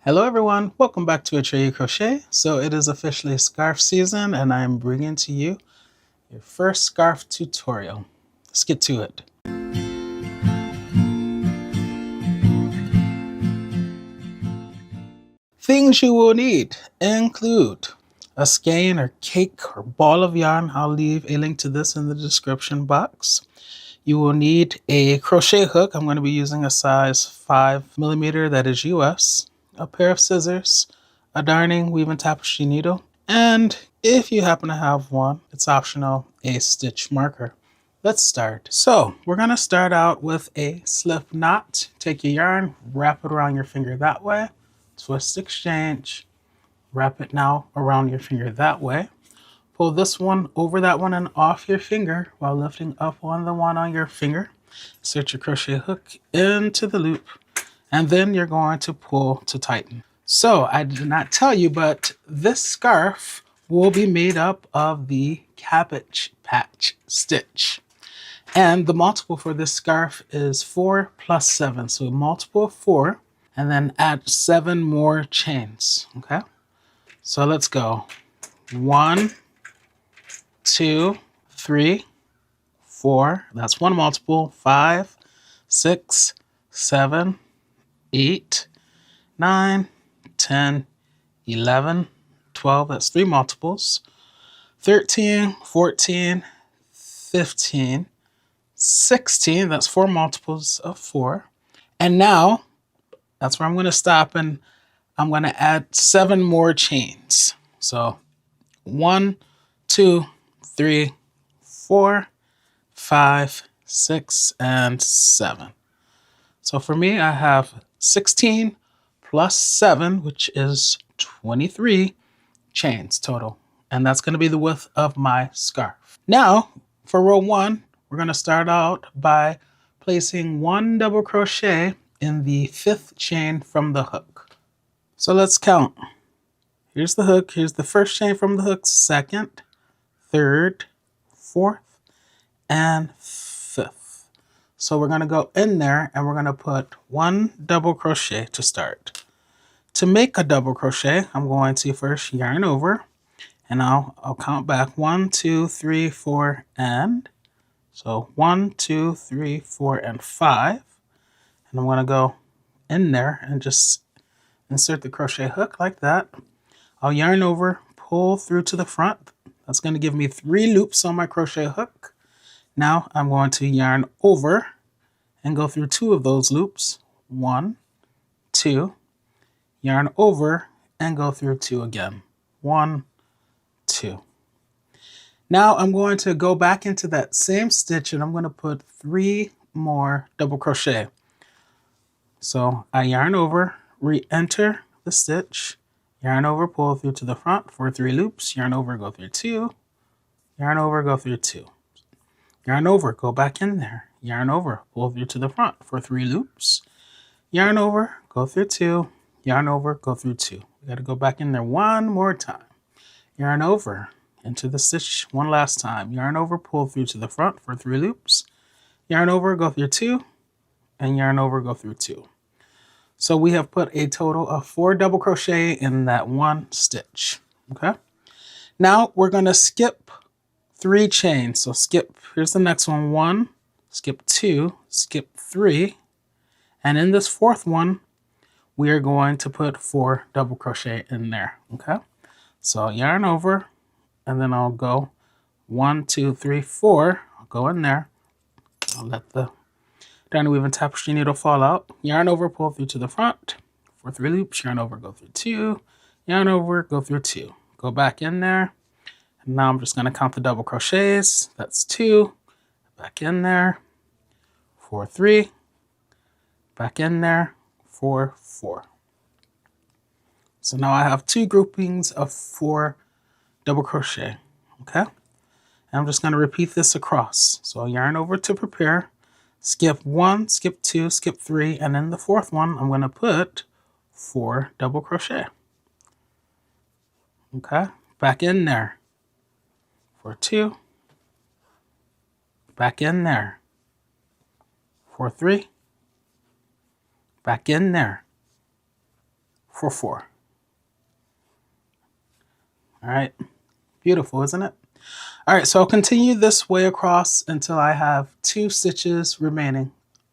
Hello everyone, welcome back to Atreyu Crochet. So it is officially scarf season and I'm bringing to you your first scarf tutorial. Let's get to it. Things you will need include a skein or cake or ball of yarn. I'll leave a link to this in the description box. You will need a crochet hook. I'm going to be using a size 5mm that is US, a pair of scissors, a darning weave and tapestry needle, and if you happen to have one, it's optional, a stitch marker. Let's start. So we're going to start out with a slip knot. Take your yarn, wrap it around your finger that way, twist exchange, wrap it now around your finger that way. Pull this one over that one and off your finger while lifting up on the one on your finger. Insert your crochet hook into the loop, and then you're going to pull to tighten. So I did not tell you, but this scarf will be made up of the cabbage patch stitch. And the multiple for this scarf is 4 plus 7. So a multiple of 4, and then add 7 more chains. Okay? So let's go. 1, 2, 3, 4. That's one multiple. 5, 6, 7, 8, 9, 10, 11, 12. That's 3 multiples. 13, 14, 15, 16. That's 4 multiples of 4. And now that's where I'm going to stop, and I'm going to add 7 more chains. So 1, 2, 3, 4, 5, 6, and 7. So for me, I have 16 plus 7, which is 23 chains total. And that's going to be the width of my scarf. Now, for row 1, we're going to start out by placing 1 double crochet in the 5th chain from the hook. So let's count. Here's the hook. Here's the first chain from the hook, 2nd, 3rd, 4th, and 5th. So we're going to go in there and we're going to put 1 double crochet to start. To make a double crochet, I'm going to first yarn over, and I'll count back 1, 2, 3, 4, and so 1, 2, 3, 4, and 5. And I'm going to go in there and just insert the crochet hook like that. I'll yarn over, pull through to the front. That's going to give me 3 loops on my crochet hook. Now I'm going to yarn over and go through 2 of those loops. 1, 2, yarn over and go through 2 again. 1, 2. Now I'm going to go back into that same stitch and I'm going to put 3 more double crochet. So I yarn over, re-enter the stitch, yarn over, pull through to the front for 3 loops, yarn over, go through 2, yarn over, go through 2. Yarn over, go back in there, yarn over, pull through to the front for 3 loops, yarn over, go through 2, yarn over, go through 2. You got to go back in there one more time. Yarn over into the stitch one last time. Yarn over, pull through to the front for 3 loops, yarn over, go through 2, and yarn over, go through 2. So we have put a total of 4 double crochet in that one stitch. Okay. Now we're going to skip 3 chains. So skip, here's the next one. 1, skip 2, skip 3. And in this 4th one, we are going to put 4 double crochet in there. Okay. So yarn over, and then I'll go 1, 2, 3, 4. I'll go in there. I'll let the darning weave and tapestry needle fall out. Yarn over, pull through to the front for 3 loops. Yarn over, go through 2. Yarn over, go through 2. Go back in there. And now I'm just going to count the double crochets. That's 2. Back in there for 3. Back in there for 4. So now I have 2 groupings of 4 double crochet. Okay. And I'm just going to repeat this across. So I'll yarn over to prepare. Skip 1, skip 2, skip 3, and in the 4th one, I'm going to put 4 double crochet. Okay, back in there for 2, back in there for 3, back in there for 4. All right, beautiful, isn't it? All right, so I'll continue this way across until I have 2 stitches remaining.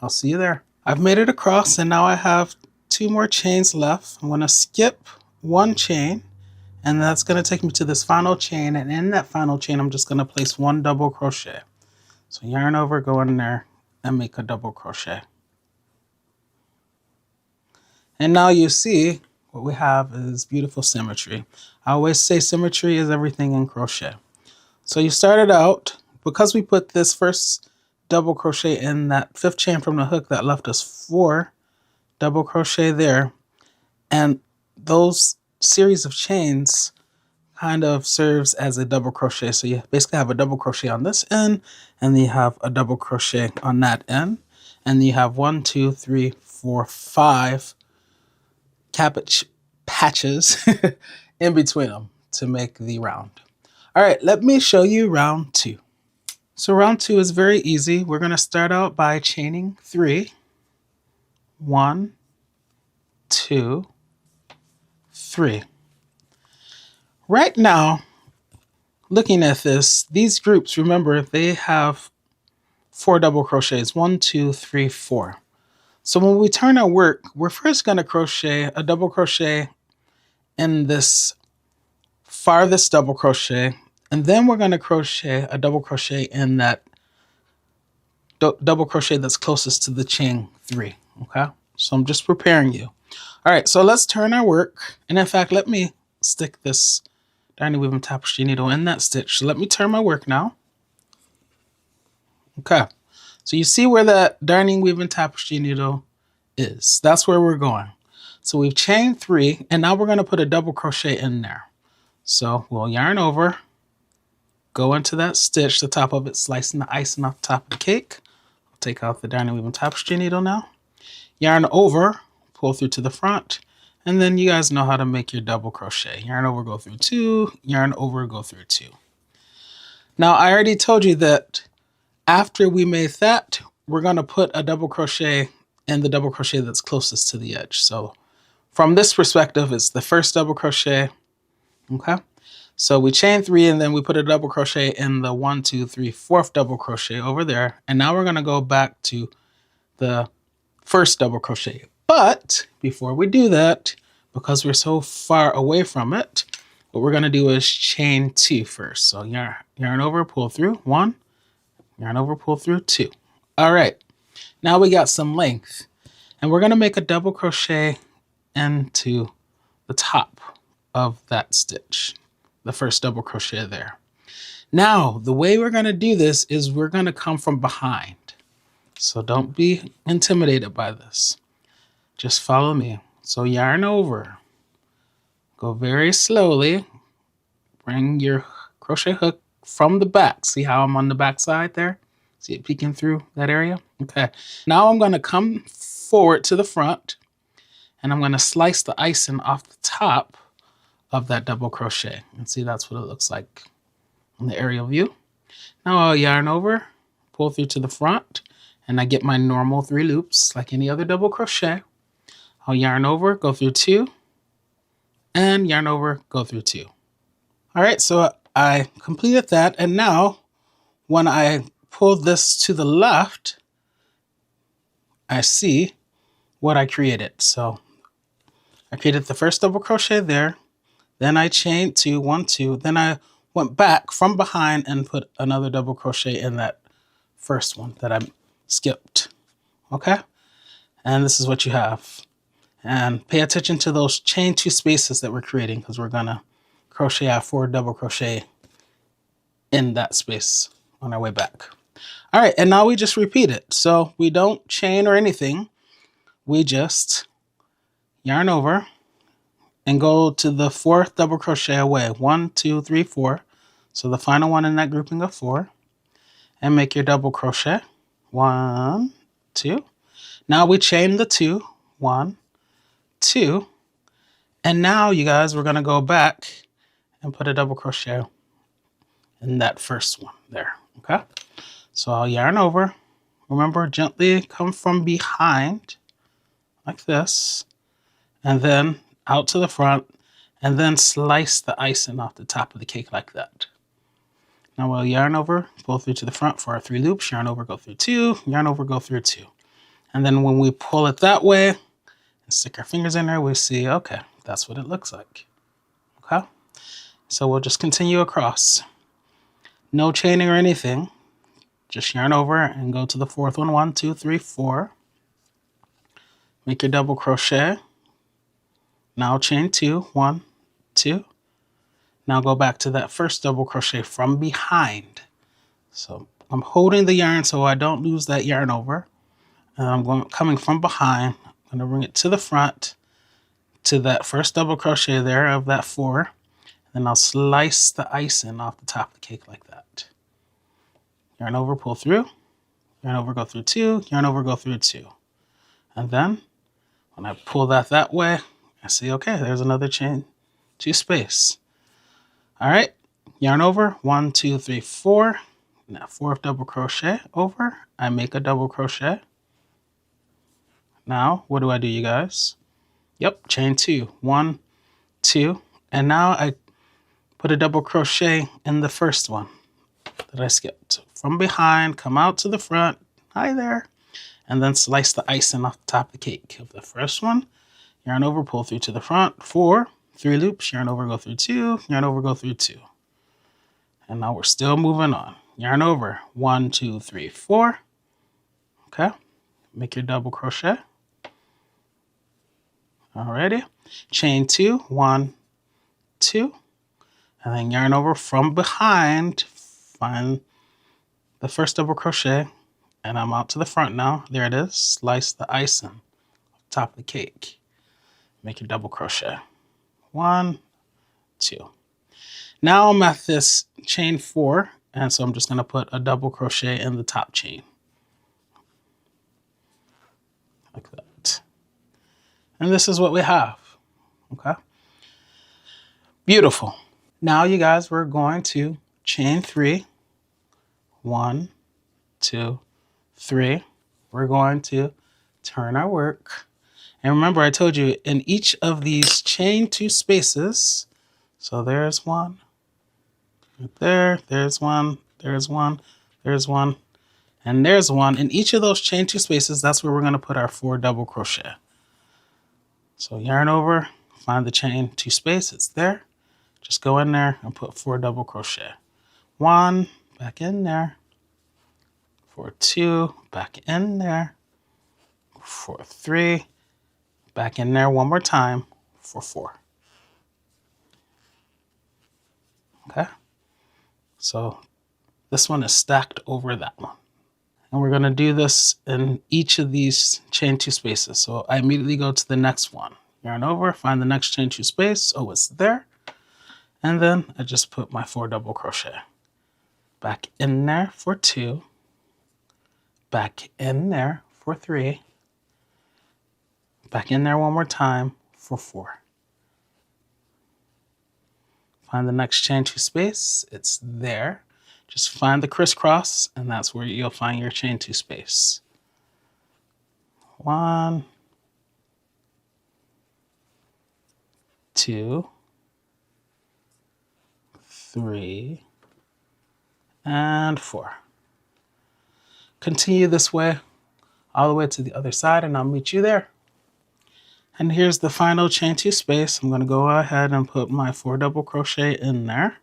I'll see you there. I've made it across and now I have 2 more chains left. I'm going to skip 1 chain and that's going to take me to this final chain, and in that final chain I'm just going to place 1 double crochet. So yarn over, go in there and make a double crochet. And now you see what we have is beautiful symmetry. I always say symmetry is everything in crochet. So you started out, because we put this first double crochet in that 5th chain from the hook, that left us 4 double crochet there. And those series of chains kind of serves as a double crochet. So you basically have a double crochet on this end, and then you have a double crochet on that end. And you have 1, 2, 3, 4, 5 cabbage patches in between them to make the round. All right, let me show you round 2. So round 2 is very easy. We're going to start out by chaining 3. 1, 2, 3. Right now, looking at this, these groups, remember, they have 4 double crochets. 1, 2, 3, 4. So when we turn our work, we're first going to crochet a double crochet in this farthest double crochet, and then we're going to crochet a double crochet in that double crochet that's closest to the chain 3. Okay, so I'm just preparing you. All right, so let's turn our work, and in fact, let me stick this darning weaving tapestry needle in that stitch. So let me turn my work now. Okay, so you see where that darning weaving tapestry needle is. That's where we're going. So we've chained 3, and now we're going to put a double crochet in there. So we'll yarn over, go into that stitch, the top of it, slicing the icing off the top of the cake. I'll take out the darning weaving tapestry needle now. Yarn over, pull through to the front, and then you guys know how to make your double crochet. Yarn over, go through 2, yarn over, go through 2. Now I already told you that after we made that, we're going to put a double crochet in the double crochet that's closest to the edge. So from this perspective, it's the first double crochet. Okay, so we chain 3 and then we put a double crochet in the 1, 2, 3, 4th double crochet over there. And now we're going to go back to the first double crochet. But before we do that, because we're so far away from it, what we're going to do is chain 2 first. So yarn over, pull through 1, yarn over, pull through 2. All right, now we got some length, and we're going to make a double crochet into the top of that stitch, the first double crochet there. Now, the way we're going to do this is we're going to come from behind. So don't be intimidated by this. Just follow me. So yarn over, go very slowly, bring your crochet hook from the back. See how I'm on the back side there? See it peeking through that area? Okay. Now I'm going to come forward to the front, and I'm going to slice the icing off the top of that double crochet. And see, that's what it looks like in the aerial view. Now I'll yarn over, pull through to the front, and I get my normal 3 loops like any other double crochet. I'll yarn over, go through 2, and yarn over, go through 2. All right, so I completed that, and now when I pull this to the left, I see what I created. So I created the first double crochet there, then I chained 2, 1, 2, then I went back from behind and put another double crochet in that first one that I skipped. Okay, and this is what you have. And pay attention to those chain 2 spaces that we're creating, because we're gonna crochet out 4 double crochet in that space on our way back. All right, and now we just repeat it. So we don't chain or anything. We just yarn over and go to the 4th double crochet away. 1, 2, 3, 4. So the final one in that grouping of 4. And make your double crochet. 1, 2. Now we chain the 2. 1, 2. And now, you guys, we're going to go back and put a double crochet in that first one there. Okay, so I'll yarn over. Remember, gently come from behind like this, and then out to the front, and then slice the icing off the top of the cake like that. Now we'll yarn over, pull through to the front for our 3 loops, yarn over, go through 2, yarn over, go through 2. And then when we pull it that way and stick our fingers in there, we see, okay, that's what it looks like. Okay? So we'll just continue across. No chaining or anything. Just yarn over and go to the 4th one. 1, 2, 3, 4. Make your double crochet. Now chain 2. 1, 2. Now go back to that first double crochet from behind. So I'm holding the yarn so I don't lose that yarn over. And I'm coming from behind. I'm going to bring it to the front to that first double crochet there of that 4. Then I'll slice the icing off the top of the cake like that. Yarn over, pull through. Yarn over, go through 2. Yarn over, go through 2. And then when I pull that way, I see, okay, there's another chain 2 space. All right, yarn over, 1, 2, 3, 4. Now 4th double crochet over. I make a double crochet. Now, what do I do, you guys? Yep, chain 2. 1, 2. And now I put a double crochet in the first one that I skipped. From behind, come out to the front. Hi there. And then slice the icing off the top of the cake of the first one. Yarn over, pull through to the front. 4, 3 loops. Yarn over, go through 2. Yarn over, go through 2. And now we're still moving on. Yarn over, 1, 2, 3, 4. Okay. Make your double crochet. Alrighty. Chain 2. 1, 2. And then yarn over from behind. Find the first double crochet. And I'm out to the front now. There it is. Slice the icing on top of the cake. Make your double crochet. 1, 2. Now I'm at this chain 4. And so I'm just going to put a double crochet in the top chain. Like that. And this is what we have. Okay. Beautiful. Now you guys, we're going to chain 3. 1, 2, 3. We're going to turn our work. And remember, I told you in each of these chain 2 spaces, so there's one, right there, there's one, there's one, there's one, and there's one. In each of those chain 2 spaces, that's where we're going to put our 4 double crochet. So yarn over, find the chain 2 space, it's there. Just go in there and put 4 double crochet. 1, back in there. For 2, back in there. For 3, back in there one more time. For 4. Okay. So this one is stacked over that one. And we're going to do this in each of these chain 2 spaces. So I immediately go to the next one. Yarn over, find the next chain 2 space. Oh, it's there. And then I just put my 4 double crochet. Back in there for 2. Back in there for 3. Back in there one more time for 4. Find the next chain 2 space. It's there. Just find the crisscross, and that's where you'll find your chain 2 space. 1, 2, 3, and 4. Continue this way all the way to the other side, and I'll meet you there. And here's the final chain 2 space. I'm going to go ahead and put my 4 double crochet in there.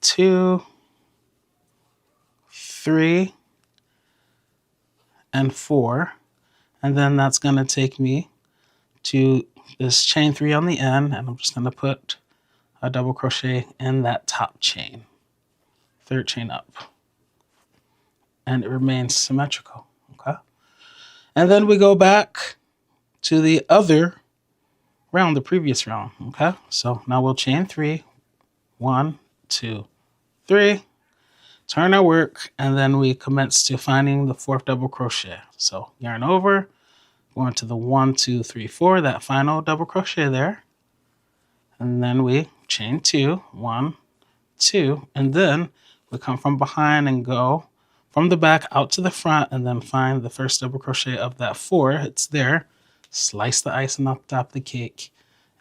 2, 3, and 4. And then that's going to take me to this chain 3 on the end, and I'm just going to put a double crochet in that top chain. 3rd chain up. And it remains symmetrical. Okay. And then we go back to the other round, the previous round. Okay. So now we'll chain 3. 1, 2, 3. Turn our work, and then we commence to finding the 4th double crochet. So yarn over, going to the 1, 2, 3, 4, that final double crochet there. And then we chain 2, 1, 2, and then we come from behind and go from the back out to the front, and then find the first double crochet of that 4. It's there. slice the icing off top of the cake,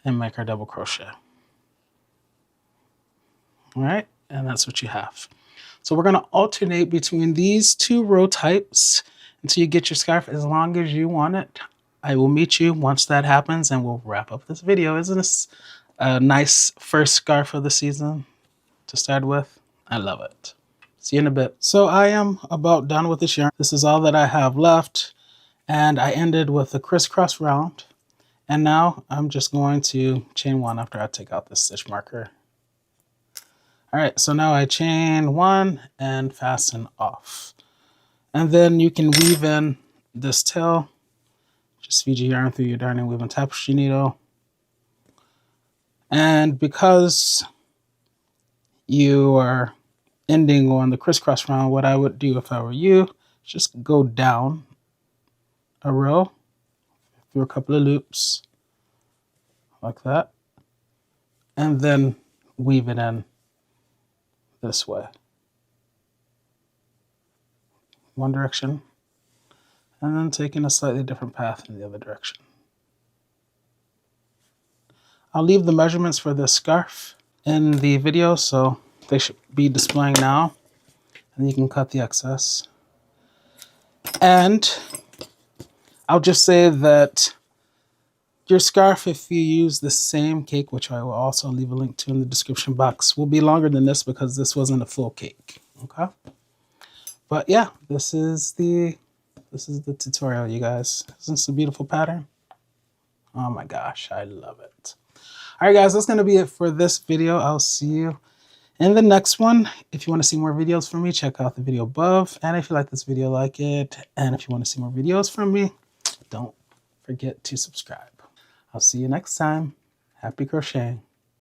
and make our double crochet. All right, and that's what you have. So we're going to alternate between these two row types until you get your scarf as long as you want it. I will meet you once that happens and we'll wrap up this video. Isn't this a nice first scarf of the season to start with? I love it. See you in a bit. So I am about done with this yarn. This is all that I have left, and I ended with a crisscross round. And now I'm just going to chain one after I take out this stitch marker. All right, so now I chain one and fasten off. And then you can weave in this tail. Just feed your yarn through your darning weaving tapestry needle. And because you are ending on the crisscross round, what I would do if I were you, just go down a row through a couple of loops like that, and then weave it in this way. One direction, and then taking a slightly different path in the other direction. I'll leave the measurements for this scarf in the video, so they should be displaying now, and you can cut the excess. And I'll just say that your scarf, if you use the same cake, which I will also leave a link to in the description box, will be longer than this because this wasn't a full cake. Okay? But yeah, this is the tutorial, you guys. Isn't this a beautiful pattern? Oh my gosh, I love it. All right, guys, that's going to be it for this video. I'll see you in the next one. If you want to see more videos from me, check out the video above. And if you like this video, like it. And if you want to see more videos from me, don't forget to subscribe. I'll see you next time. Happy crocheting.